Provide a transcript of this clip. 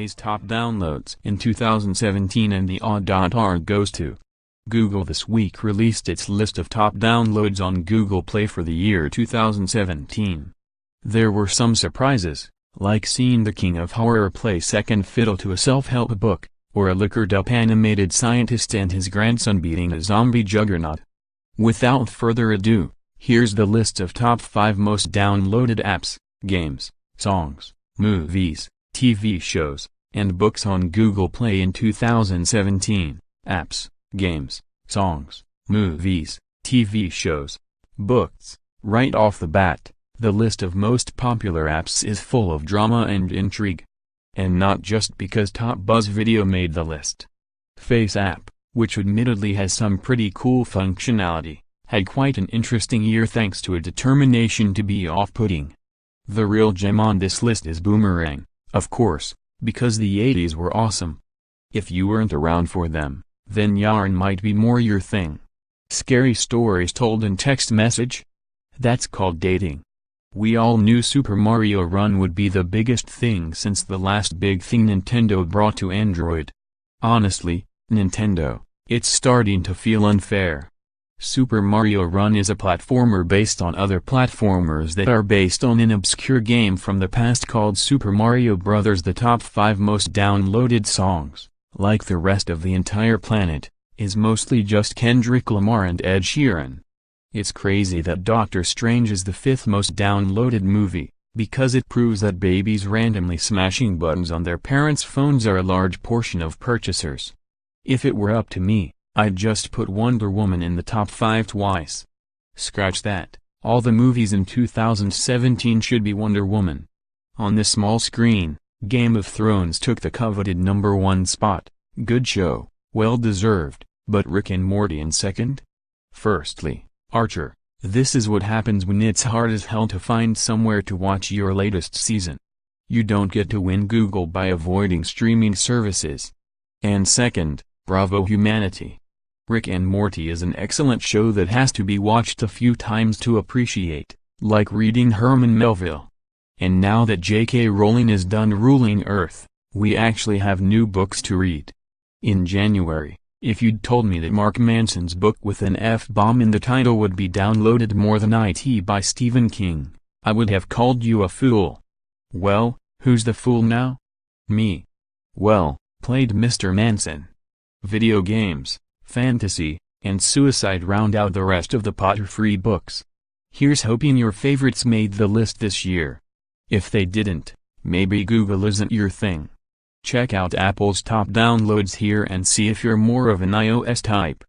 Play's top downloads in 2017, and the aw.ard goes to Google. This week released its list of top downloads on Google Play for the year 2017. There were some surprises, like seeing the king of horror play second fiddle to a self-help book, or a liquored-up animated scientist and his grandson beating a zombie juggernaut. Without further ado, here's the list of top 5 most downloaded apps, games, songs, movies, TV shows, and books on Google Play in 2017. Apps, games, songs, movies, TV shows, books. Right off the bat, the list of most popular apps is full of drama and intrigue. And not just because Top Buzz Video made the list. Face app, which admittedly has some pretty cool functionality, had quite an interesting year thanks to a determination to be off-putting. The real gem on this list is Boomerang, of course, because the 80s were awesome. If you weren't around for them, then yarn might be more your thing. Scary stories told in text message? That's called dating. We all knew Super Mario Run would be the biggest thing since the last big thing Nintendo brought to Android. Honestly, Nintendo, it's starting to feel unfair. Super Mario Run is a platformer based on other platformers that are based on an obscure game from the past called Super Mario Bros. The top 5 most downloaded songs, like the rest of the entire planet, is mostly just Kendrick Lamar and Ed Sheeran. It's crazy that Doctor Strange is the 5th most downloaded movie, because it proves that babies randomly smashing buttons on their parents' phones are a large portion of purchasers. If it were up to me, I'd just put Wonder Woman in the top 5 twice. Scratch that, all the movies in 2017 should be Wonder Woman. On the small screen, Game of Thrones took the coveted #1 spot. Good show, well deserved, but Rick and Morty in second? Firstly, Archer, this is what happens when it's hard as hell to find somewhere to watch your latest season. You don't get to win Google by avoiding streaming services. And second, Bravo Humanity. Rick and Morty is an excellent show that has to be watched a few times to appreciate, like reading Herman Melville. And now that J.K. Rowling is done ruling Earth, we actually have new books to read. In January, if you'd told me that Mark Manson's book with an F-bomb in the title would be downloaded more than IT by Stephen King, I would have called you a fool. Well, who's the fool now? Me. Well, played Mr. Manson. Video games, fantasy, and suicide round out the rest of the Potter-free books. Here's hoping your favorites made the list this year. If they didn't, maybe Google isn't your thing. Check out Apple's top downloads here and see if you're more of an iOS type.